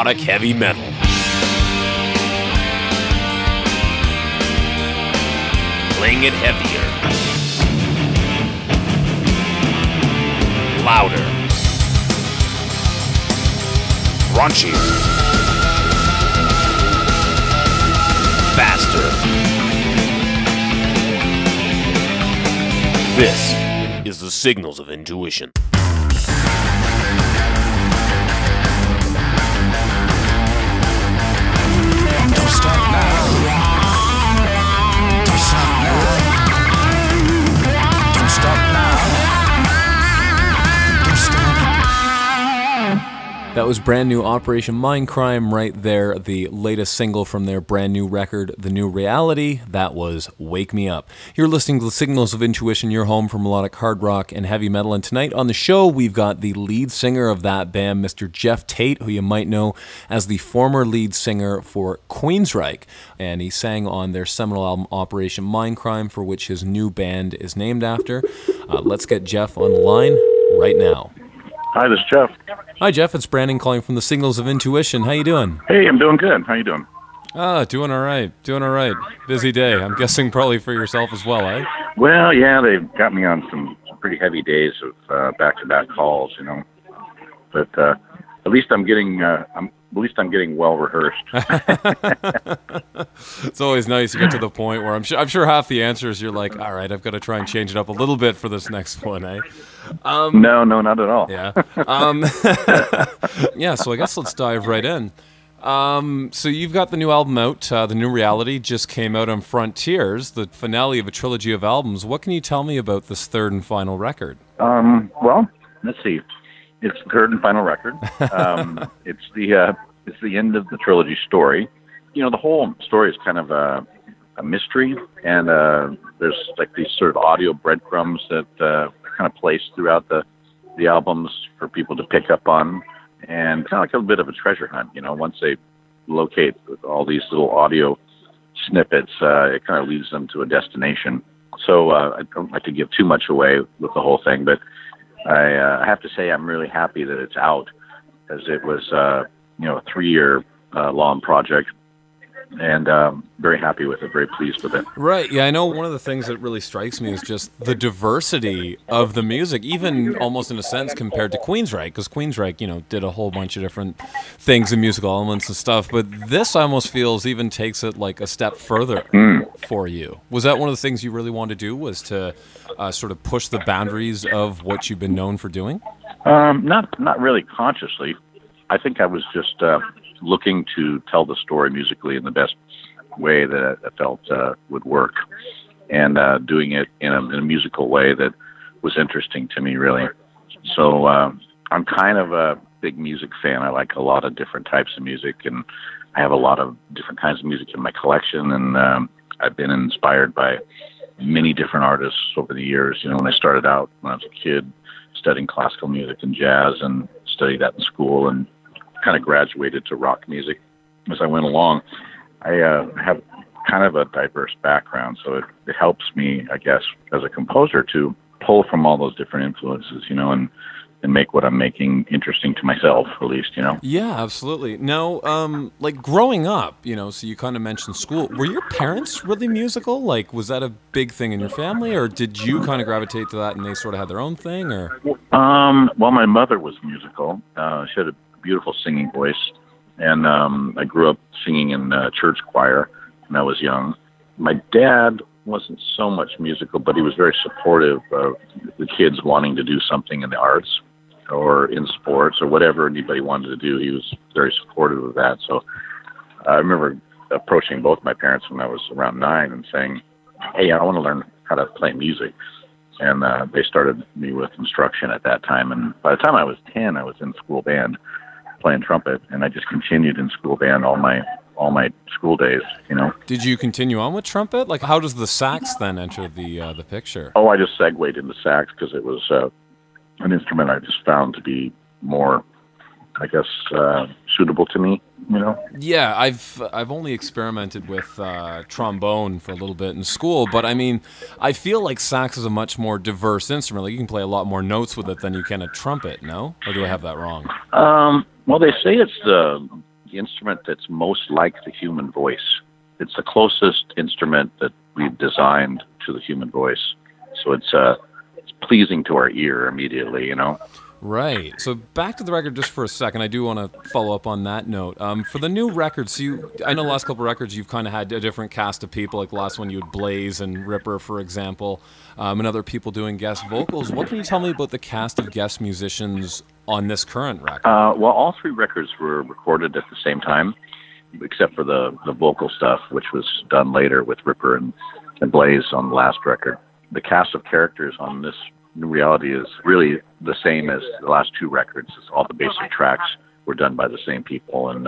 melodic heavy metal. Playing it heavier, louder, raunchier, faster. This is the Signals of Intuition. Don't stop now. Don't stop now. Don't stop now. Don't stop. That was brand new Operation Mindcrime right there, the latest single from their brand new record, The New Reality. That was Wake Me Up. You're listening to the Signals of Intuition, your home for melodic hard rock and heavy metal. And tonight on the show, we've got the lead singer of that band, Mr. Jeff Tate, who you might know as the former lead singer for Queensryche. And he sang on their seminal album, Operation Mindcrime, for which his new band is named after. Let's get Jeff on the line right now. Hi, this is Jeff. Hi, Jeff. It's Brandon calling from the Signals of Intuition. How you doing? Hey, I'm doing good. How you doing? Doing all right. Doing all right. Busy day. I'm guessing probably for yourself as well, eh? Well, yeah, they've got me on some pretty heavy days of back-to-back calls, you know. But at least I'm getting well rehearsed. It's always nice to get to the point where I'm sure half the answers you're like, all right, I've got to try and change it up a little bit for this next one, eh? No, not at all. Yeah. Yeah, so I guess let's dive right in. So you've got the new album out. The New Reality just came out on Frontiers, the finale of a trilogy of albums. What can you tell me about this third and final record? Well, let's see. It's the third and final record. It's the end of the trilogy story. You know, the whole story is kind of a mystery, and there's like these sort of audio breadcrumbs that kind of placed throughout the albums for people to pick up on, and kind of like a bit of a treasure hunt. You know, once they locate all these little audio snippets, it kind of leads them to a destination. So I don't like to give too much away with the whole thing, but I have to say I'm really happy that it's out, because it was a 3-year long project, and very happy with it, very pleased with it. Right, yeah, I know one of the things that really strikes me is just the diversity of the music, even almost in a sense compared to Queensryche, because Queensryche, did a whole bunch of different things and musical elements and stuff, but this almost feels even takes it like a step further for you. Was that one of the things you really wanted to do, was to sort of push the boundaries of what you've been known for doing? Not really consciously. I think I was just looking to tell the story musically in the best way that I felt would work, and doing it in a musical way that was interesting to me, really. So I'm kind of a big music fan. I like a lot of different types of music, and I have a lot of different kinds of music in my collection, and I've been inspired by many different artists over the years. You know, when I started out when I was a kid studying classical music and jazz, and studied that in school, and kind of graduated to rock music as I went along. I have kind of a diverse background, so it helps me, I guess, as a composer to pull from all those different influences, and make what I'm making interesting to myself, at least, Yeah, absolutely. Now, like growing up, so you kind of mentioned school. Were your parents really musical? Like, was that a big thing in your family, or did you kind of gravitate to that and they sort of had their own thing, or? Well, my mother was musical. She had a beautiful singing voice, and I grew up singing in church choir when I was young. My dad wasn't so much musical, but he was very supportive of the kids wanting to do something in the arts or in sports or whatever anybody wanted to do. He was very supportive of that. So I remember approaching both my parents when I was around 9 and saying, hey, I want to learn how to play music. And they started me with instruction at that time. And by the time I was 10, I was in school band playing trumpet, and I just continued in school band all my school days, Did you continue on with trumpet? Like, how does the sax then enter the picture? Oh, I just segued into sax because it was an instrument I just found to be more, I guess, suitable to me, Yeah, I've only experimented with trombone for a little bit in school, but I mean, I feel like sax is a much more diverse instrument. Like, you can play a lot more notes with it than you can a trumpet, no? Or do I have that wrong? Well, they say it's the instrument that's most like the human voice. It's the closest instrument that we've designed to the human voice. So it's pleasing to our ear immediately, you know. Right. So back to the record just for a second. I do want to follow up on that note. For the new records, I know the last couple of records you've kind of had a different cast of people. Like the last one you had Blaze and Ripper, for example, and other people doing guest vocals. What can you tell me about the cast of guest musicians on this current record? Well, all three records were recorded at the same time, except for the vocal stuff, which was done later with Ripper and Blaze on the last record. The cast of characters on this New Reality is really the same as the last two records. All the basic tracks were done by the same people and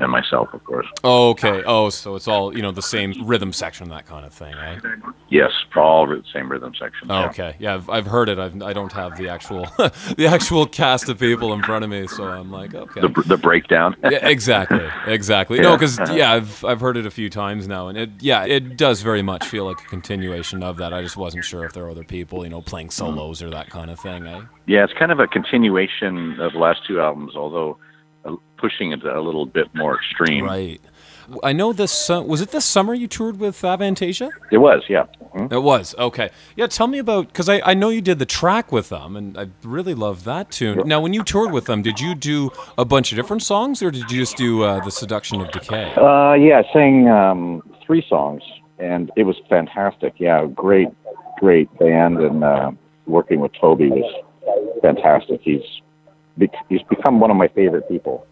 myself, of course. Oh, okay. Oh, so it's all, the same rhythm section, that kind of thing, eh? Yes, all the same rhythm section. Oh, okay. Yeah, I've heard it. I don't have the actual the actual cast of people in front of me, so I'm like, okay. The breakdown. Yeah, exactly. Yeah. No, because I've heard it a few times now, and it does very much feel like a continuation of that. I just wasn't sure if there were other people, playing solos or that kind of thing, eh? Yeah, it's kind of a continuation of the last two albums, although pushing it a little bit more extreme. Right. I know this. Was it this summer you toured with Avantasia? It was, yeah. Mm-hmm. It was, okay. Yeah, tell me about, because I know you did the track with them, and I really love that tune. Now, when you toured with them, did you do a bunch of different songs, or did you just do The Seduction of Decay? Yeah, I sang 3 songs, and it was fantastic. Yeah, great band, and working with Toby was fantastic. He's become one of my favorite people.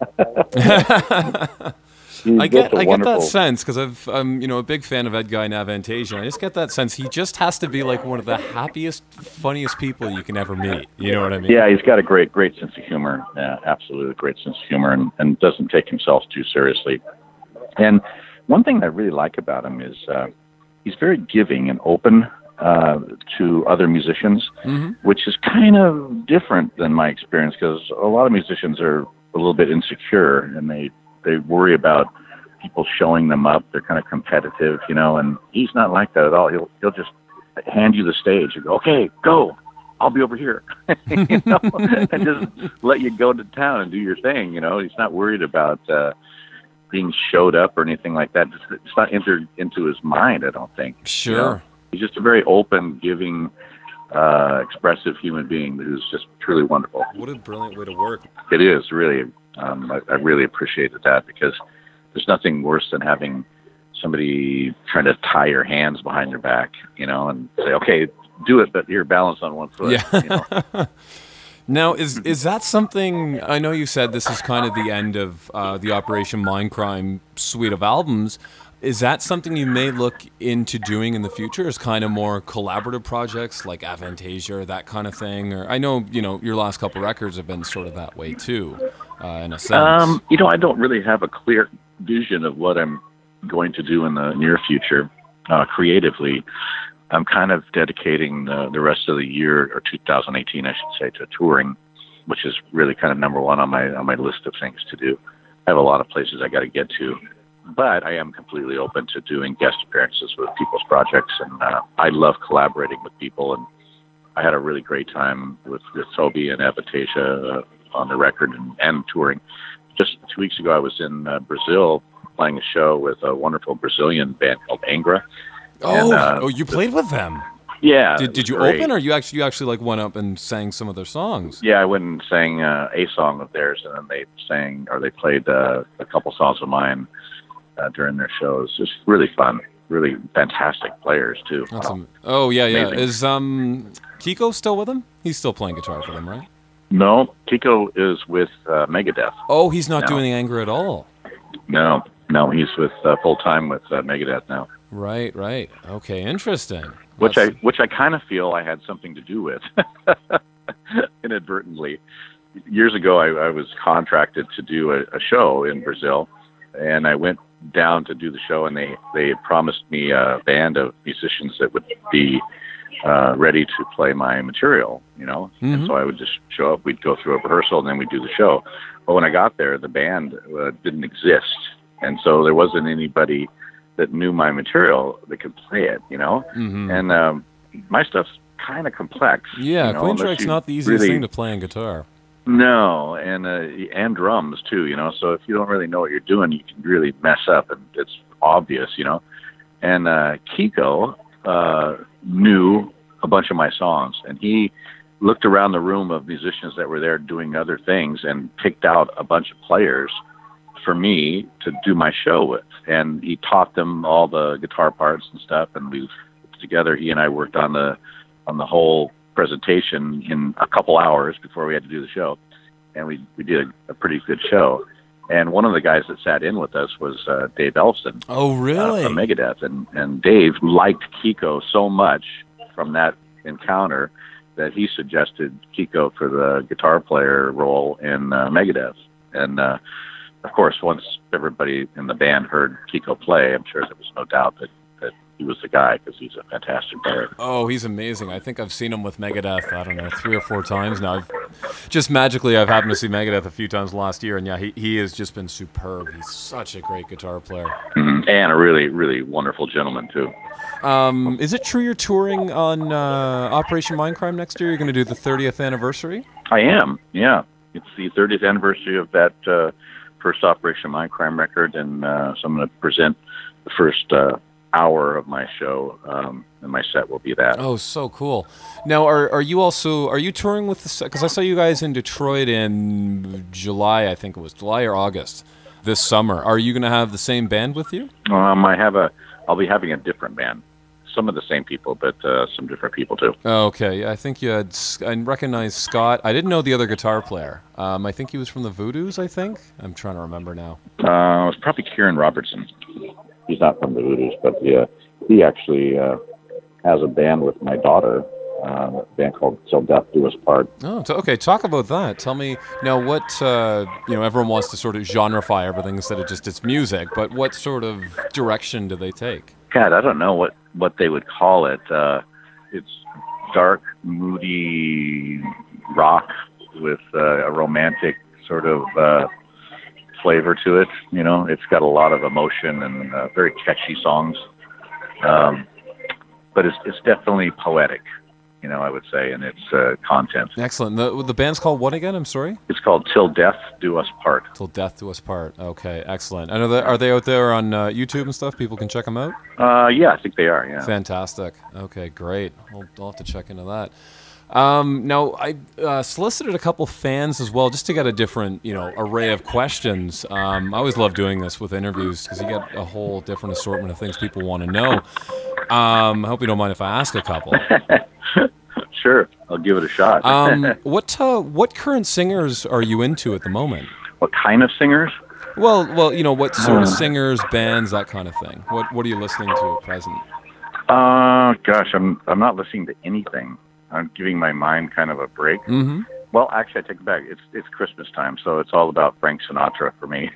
I get that sense because I'm a big fan of Ed Guy and Avantasia. I just get that sense he just has to be like one of the happiest, funniest people you can ever meet. You know what I mean? Yeah, he's got a great sense of humor. Yeah, absolutely great sense of humor, and doesn't take himself too seriously. And one thing that I really like about him is he's very giving and open to other musicians, mm-hmm. which is kind of different than my experience, because a lot of musicians are a little bit insecure, and they worry about people showing them up. They're kind of competitive, and he's not like that at all. He'll just hand you the stage and go, okay, go, I'll be over here, and just let you go to town and do your thing. He's not worried about being showed up or anything like that. It's not entered into his mind, I don't think. Sure. He's just a very open, giving, expressive human being who's just truly wonderful. What a brilliant way to work. It is, really. I really appreciated that, because there's nothing worse than having somebody trying to tie your hands behind your back, and say, okay, do it, but you're balanced on one foot. Yeah. Now, is that something, I know you said this is kind of the end of the Operation Mindcrime suite of albums. Is that something you may look into doing in the future, as kind of more collaborative projects like Avantasia or that kind of thing? Or I know, your last couple records have been sort of that way too, in a sense. I don't really have a clear vision of what I'm going to do in the near future creatively. I'm kind of dedicating the rest of the year, or 2018, I should say, to touring, which is really kind of number one on my list of things to do. I have a lot of places I got to get to. But I am completely open to doing guest appearances with people's projects, and I love collaborating with people. And I had a really great time with Toby and Avantasia on the record and touring. Just 2 weeks ago, I was in Brazil playing a show with a wonderful Brazilian band called Angra. Oh, you played with them? Yeah. Did you open, or you actually like went up and sang some of their songs? Yeah, I went and sang a song of theirs, and then they played a couple songs of mine during their shows. It's really fun. Really fantastic players too. Awesome. Oh yeah. Amazing. Is Kiko still with them? He's still playing guitar for them, right? No, Kiko is with Megadeth. Oh, he's not doing Anger at all. No, he's with full time with Megadeth now. Right. Okay, interesting. Which I kind of feel I had something to do with inadvertently. Years ago, I was contracted to do a show in Brazil, and I went down to do the show, and they promised me a band of musicians that would be ready to play my material, Mm-hmm. And so I would just show up, we'd go through a rehearsal, and then we'd do the show. But when I got there, the band didn't exist, and so there wasn't anybody that knew my material that could play it, Mm-hmm. And my stuff's kind of complex. Yeah, Queen Strike's not the easiest thing to play on guitar. No, and drums too, you know. So if you don't really know what you're doing, you can really mess up, and it's obvious, you know. And Kiko knew a bunch of my songs, and he looked around the room of musicians that were there doing other things and picked out a bunch of players for me to do my show with. And he taught them all the guitar parts and stuff, and we together, he and I worked on the whole presentation in a couple hours before we had to do the show, and we did a pretty good show. And one of the guys that sat in with us was Dave Ellefson. Oh, really? From Megadeth, and Dave liked Kiko so much from that encounter that he suggested Kiko for the guitar player role in Megadeth. And of course, once everybody in the band heard Kiko play, I'm sure there was no doubt that he was the guy, because he's a fantastic player. Oh, he's amazing. I think I've seen him with Megadeth, I don't know, 3 or 4 times now. Just magically, I've happened to see Megadeth a few times last year, and yeah, he has just been superb. He's such a great guitar player. Mm-hmm. And a really, really wonderful gentleman, too. Is it true you're touring on Operation Mindcrime next year? You're going to do the 30th anniversary? I am, yeah. It's the 30th anniversary of that first Operation Mindcrime record, and so I'm going to present the first hour of my show, and my set will be that. Oh, so cool. Now, are you touring with the, because I saw you guys in Detroit in July, I think it was July or August this summer. Are you going to have the same band with you? I'll be having a different band. Some of the same people, but some different people too. Okay, I think you had, I recognize Scott. I didn't know the other guitar player. I think he was from the Voodoos, I think. I'm trying to remember now. It was probably Kieran Robertson. He's not from the Voodoos, but he actually has a band with my daughter, a band called Till Death Do Us Part. Oh, okay. Talk about that. Tell me now what, everyone wants to sort of genreify everything instead of just it's music, but what sort of direction do they take? God, I don't know what they would call it. It's dark, moody rock with a romantic sort of flavor to it. You know, it's got a lot of emotion and very catchy songs. But it's definitely poetic, you know, I would say, in its content. Excellent. The band's called what again? I'm sorry? It's called Till Death Do Us Part. Till Death Do Us Part. Okay, excellent. And are they out there on YouTube and stuff? People can check them out? Yeah, I think they are, yeah. Fantastic. Okay, great. I'll have to check into that. Now, I solicited a couple fans as well, just to get a different, array of questions. I always love doing this with interviews because you get a whole different assortment of things people want to know. I hope you don't mind if I ask a couple. Sure, I'll give it a shot. What current singers are you into at the moment? What kind of singers? Well, what sort of singers, bands, that kind of thing. What are you listening to at present? Gosh, I'm not listening to anything. I'm giving my mind kind of a break. Mm-hmm. Well, actually, I take it back. It's Christmas time, so it's all about Frank Sinatra for me.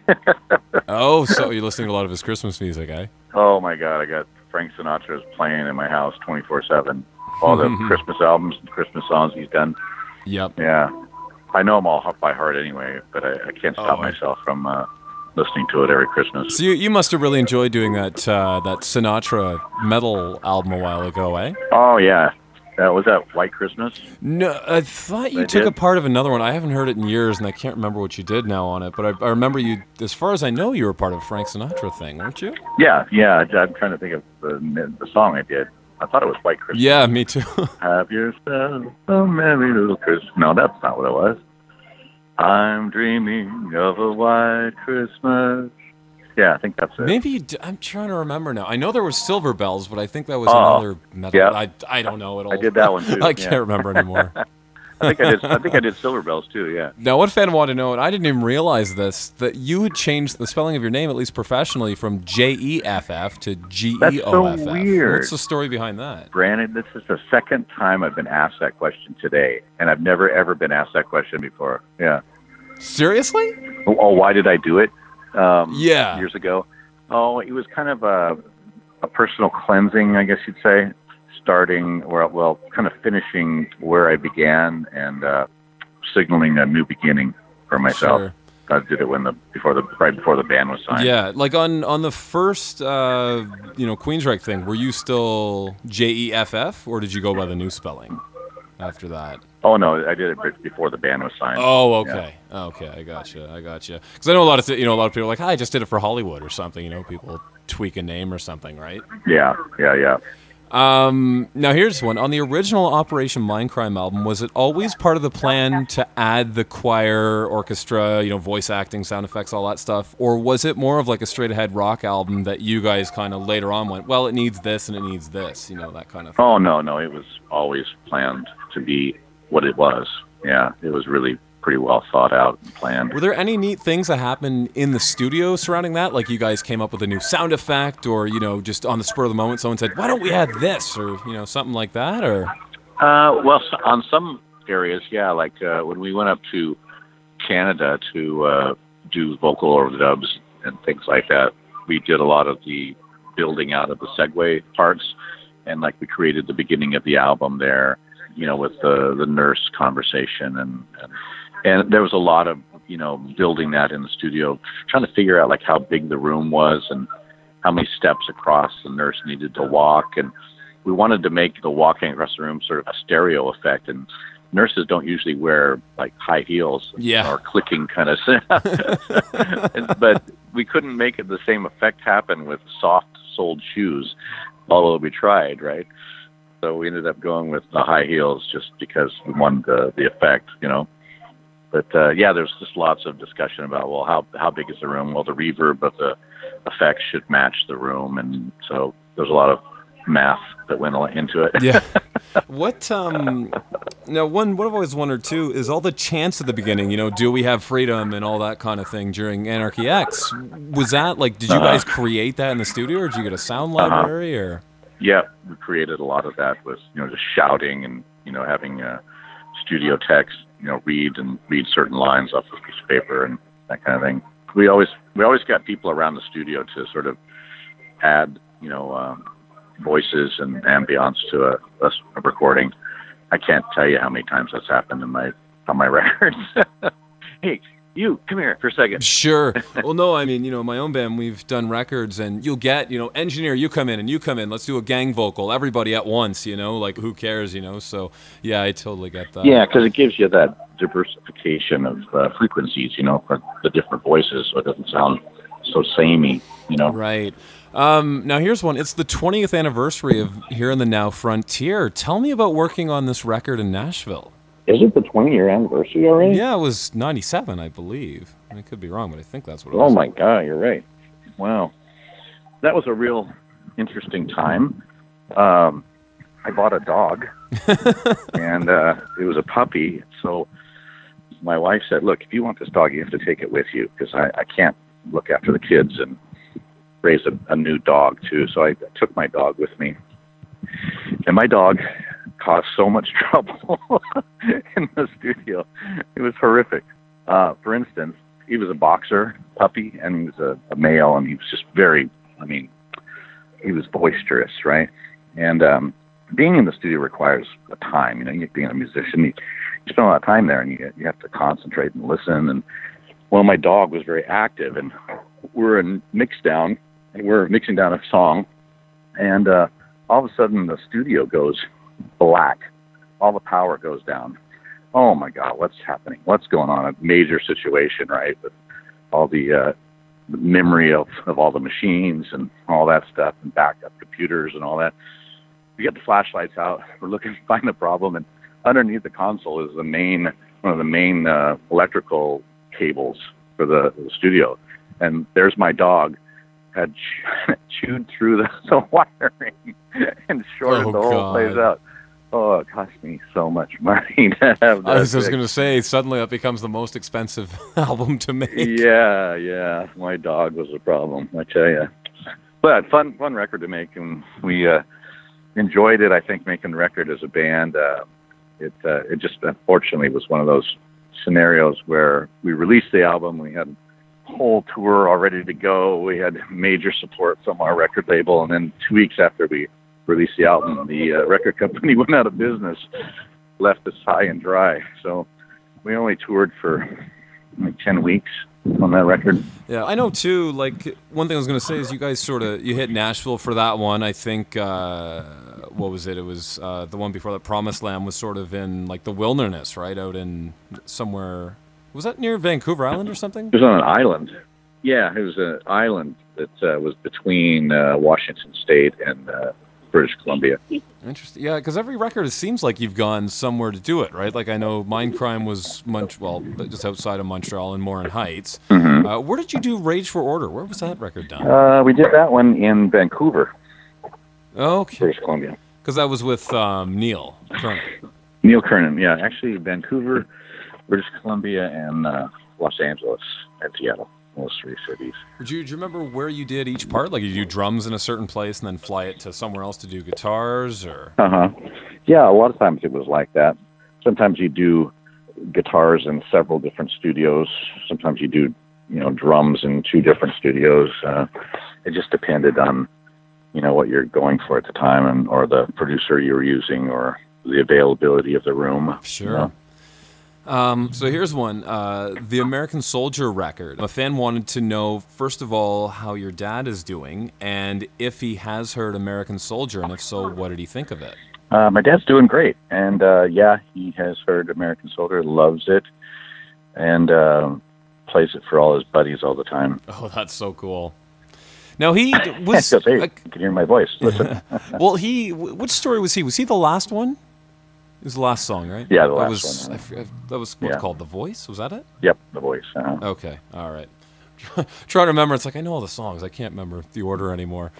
Oh, so you're listening to a lot of his Christmas music, eh? Oh, my God. I got Frank Sinatra's playing in my house 24/7. All the Christmas albums and Christmas songs he's done. Yep. Yeah. I know them all by heart anyway, but I can't stop myself from listening to it every Christmas. So you must have really enjoyed doing that Sinatra metal album a while ago, eh? Oh, yeah. Was that White Christmas? No, I thought you took a part of another one. I haven't heard it in years, and I can't remember what you did now on it. But I remember you, as far as I know, you were part of Frank Sinatra thing, weren't you? Yeah. I'm trying to think of the song I did. I thought it was White Christmas. Yeah, me too. Have yourself a merry little Christmas. No, that's not what it was. I'm dreaming of a white Christmas. Yeah, I think that's it. Maybe I'm trying to remember now. I know there was Silver Bells, but I think that was another metal. Yeah. I don't know at all. I did that one too. I can't remember anymore. I think I did Silver Bells too. Yeah. Now, one fan wanted to know, and I didn't even realize this, that you had changed the spelling of your name, at least professionally, from Jeff to Geoff. That's so weird. What's the story behind that? Brandon, this is the second time I've been asked that question today, and I've never ever been asked that question before. Yeah. Seriously? Oh, why did I do it? Yeah. Years ago. Oh, it was kind of a personal cleansing, I guess you'd say. Starting, or kind of finishing where I began, and signaling a new beginning for myself. Sure. I did it right before the band was signed. Yeah, like on the first Queensryche thing, were you still Jeff, or did you go by the new spelling? after that? Oh no, I did it before the band was signed. Oh, okay. Yeah. Okay, I gotcha. Because I know a lot of people are like, I just did it for Hollywood or something. People tweak a name or something, right? Yeah. Now here's one. On the original Operation Mindcrime album, was it always part of the plan to add the choir, orchestra, voice acting, sound effects, all that stuff? Or was it more of like a straight-ahead rock album that you guys kind of later on went, well, it needs this and it needs this, that kind of thing? Oh, no, it was always planned to be what it was. Yeah, it was really pretty well thought out and planned. Were there any neat things that happened in the studio surrounding that? Like you guys came up with a new sound effect, or just on the spur of the moment, someone said, "Why don't we add this?" or something like that, or? Well, on some areas, yeah. Like when we went up to Canada to do vocal overdubs and things like that, we did a lot of the building out of the segue parts, and like we created the beginning of the album there, with the nurse conversation and there was a lot of, building that in the studio, trying to figure out like how big the room was and how many steps across the nurse needed to walk. And we wanted to make the walking across the room sort of a stereo effect. And nurses don't usually wear like high heels or clicking kind of sound. But we couldn't make it the same effect happen with soft-soled shoes, although we tried, right? So we ended up going with the high heels just because we wanted the effect, But there's just lots of discussion about, well, how big is the room? Well, the reverb of the effects should match the room, and so there's a lot of math that went into it. Yeah. What what I've always wondered too is all the chants at the beginning. Do we have freedom and all that kind of thing during Anarchy X? Was that like? Did you guys create that in the studio, or did you get a sound library, or? Yeah, we created a lot of that with just shouting and having studio text. Read certain lines off of a piece of paper and that kind of thing. We always got people around the studio to sort of add, voices and ambiance to a recording. I can't tell you how many times that's happened on my records. Hey, you come here for a second. Sure. Well, no, I mean, my own band, we've done records, and you'll get, engineer, you come in, and you come in. Let's do a gang vocal, everybody at once. Like who cares, So yeah, I totally get that. Yeah, because it gives you that diversification of frequencies, for the different voices, so it doesn't sound so samey, Right. Now here's one. It's the 20th anniversary of Here in the Now Frontier. Tell me about working on this record in Nashville. Is it the 20-year anniversary already? Yeah, it was 97, I believe. I could be wrong, but I think that's what it was. Oh, my God, you're right. Wow. That was a real interesting time. I bought a dog, and it was a puppy. So my wife said, look, if you want this dog, you have to take it with you, because I can't look after the kids and raise a new dog, too. So I took my dog with me. And my dog caused so much trouble in the studio. It was horrific. For instance, he was a boxer puppy, and he was a male, and he was just he was boisterous, right? And being in the studio requires a time. Being a musician, you spend a lot of time there, and you have to concentrate and listen. And well, my dog was very active, and we're mixing down a song, and all of a sudden the studio goes black. All the power goes down. Oh my God, what's happening? What's going on? A major situation, right? With all the memory of all the machines and all that stuff, and backup computers and all that. We get the flashlights out. We're looking to find the problem, and underneath the console is one of the main electrical cables for the studio. And there's my dog had chewed through the wiring and shorted the whole place out. Oh, it cost me so much money to have that. I was just going to say, suddenly that becomes the most expensive album to make. Yeah. My dog was a problem, I tell you. But fun record to make, and we enjoyed it, I think, making the record as a band. It just, unfortunately, was one of those scenarios where we released the album, we had a whole tour all ready to go, we had major support from our record label, and then 2 weeks after we released the album, the record company went out of business, left us high and dry. So we only toured for like 10 weeks on that record. Yeah, I know too. Like, one thing I was going to say is you guys you hit Nashville for that one. I think what was it? It was the one before that. Promised Land was sort of in like the wilderness, right? Out in somewhere. Was that near Vancouver Island or something? It was on an island. Yeah, it was an island that was between Washington State and British Columbia. Interesting. Yeah, because every record, it seems like you've gone somewhere to do it, right? Like I know Mindcrime was just outside of Montreal in Morin Heights. Mm-hmm. Where did you do Rage for Order? Where was that record done? We did that one in Vancouver, Okay. British Columbia. Because that was with Neil Kernan. Neil Kernan, yeah. Actually, Vancouver, British Columbia, and Los Angeles and Seattle. Those three cities. Do you remember where you did each part? Like you do drums in a certain place and then fly it to somewhere else to do guitars, or? Yeah, a lot of times it was like that. Sometimes you do guitars in several different studios. Sometimes you do, drums in 2 different studios. It just depended on, what you're going for at the time, or the producer you were using, or the availability of the room. Sure. So here's one, the American Soldier record. A fan wanted to know, first of all, how your dad is doing, and if he has heard American Soldier, and if so, what did he think of it? My dad's doing great, and yeah, he has heard American Soldier, loves it, and plays it for all his buddies all the time. Oh, that's so cool. Now he was... Goes, hey, you can hear my voice. Listen. Well, which story was he? Was he the last one? It was the last song, right? Yeah, the last one. That was what's called The Voice? Was that it? Yep, The Voice. Okay, all right. Trying to remember. It's like I know all the songs. I can't remember the order anymore.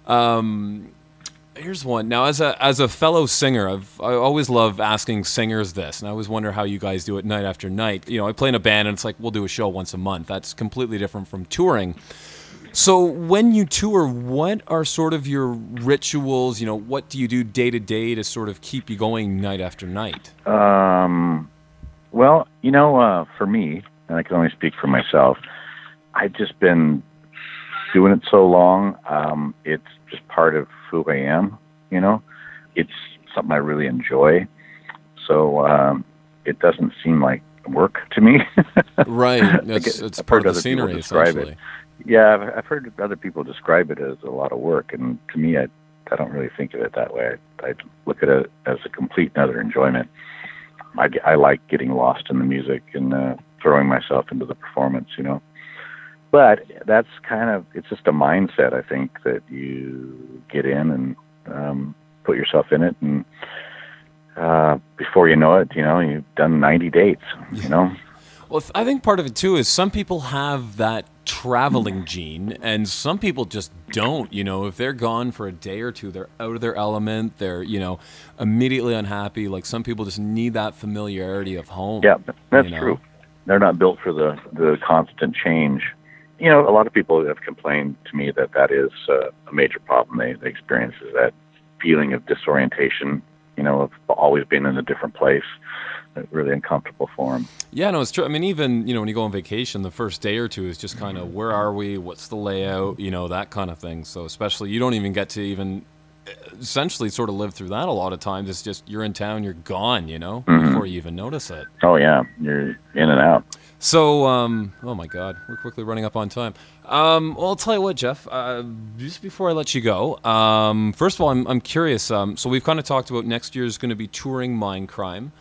Here's one. Now, as a fellow singer, I always love asking singers this, and I always wonder how you guys do it night after night. I play in a band, and it's like we'll do a show once a month. That's completely different from touring. So when you tour, what are sort of your rituals? What do you do day to day to sort of keep you going night after night? Well, for me, and I can only speak for myself, I've just been doing it so long. It's just part of who I am, It's something I really enjoy. So it doesn't seem like work to me. Right. It's part of the scenery, essentially. Yeah, I've heard other people describe it as a lot of work, and to me, I don't really think of it that way. I look at it as a complete and utter enjoyment. I like getting lost in the music and throwing myself into the performance, But that's it's just a mindset, I think, that you get in and put yourself in it, and before you know it, you've done 90 dates, Well, I think part of it, too, is some people have that traveling gene, and some people just don't. If they're gone for a day or two, they're out of their element. They're, immediately unhappy. Like, some people just need that familiarity of home. Yeah, that's true. They're not built for the constant change. A lot of people have complained to me that is a major problem they experience, is that feeling of disorientation, of always being in a different place. Really uncomfortable for them. Yeah, no, it's true. I mean, even, when you go on vacation, the first day or two is just kind of, where are we? What's the layout? That kind of thing. So especially, you don't even get to even essentially sort of live through that a lot of times. It's just, you're in town, you're gone, before you even notice it. Oh, yeah. You're in and out. So, oh my God, we're quickly running up on time. Well, I'll tell you what, Jeff, just before I let you go, first of all, I'm curious. So we've kind of talked about next year's going to be touring Mindcrime.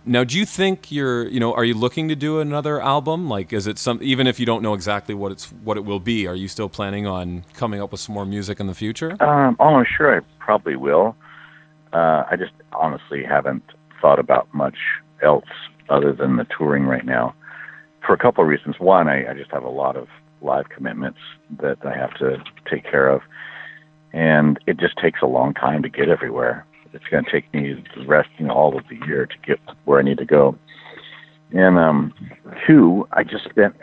Now, do you think are you looking to do another album? Like, is it even if you don't know exactly what it will be, are you still planning on coming up with some more music in the future? I'm sure I probably will. I just honestly haven't thought about much else other than the touring right now, for a couple of reasons. One, I just have a lot of live commitments that I have to take care of, and it just takes a long time to get everywhere. It's going to take me the rest, all of the year to get where I need to go. And 2, I just spent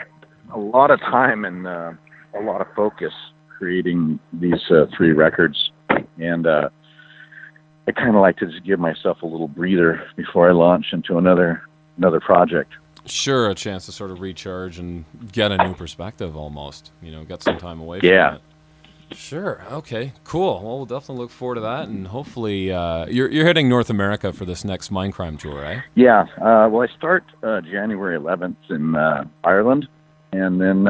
a lot of time and a lot of focus creating these 3 records. And I kind of like to just give myself a little breather before I launch into another project. Sure, a chance to sort of recharge and get a new perspective almost. Get some time away from it. Sure. Okay. Cool. Well, we'll definitely look forward to that, and hopefully, you're hitting North America for this next Mindcrime tour, right? Yeah. Well, I start January 11th in Ireland, and then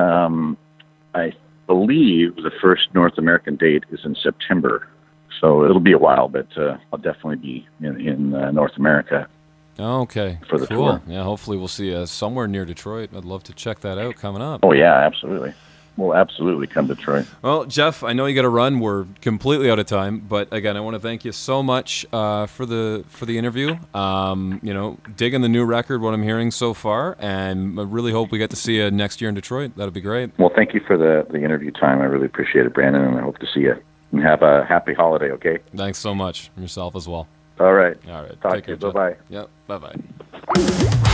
I believe the first North American date is in September. So it'll be a while, but I'll definitely be in North America. Okay, for the cool. tour. Yeah, hopefully we'll see you somewhere near Detroit. I'd love to check that out coming up. Oh yeah, absolutely. We'll absolutely come to Detroit. Well, Jeff, I know you got to run. We're completely out of time, but again, I want to thank you so much for the interview. Digging the new record, what I'm hearing so far, and I really hope we get to see you next year in Detroit. That'd be great. Well, thank you for the interview time. I really appreciate it, Brandon, and I hope to see you. And have a happy holiday, okay? Thanks so much. Yourself as well. All right. All right. Talk Take to you. care, Bye-bye. Jeff. Yep. Bye-bye.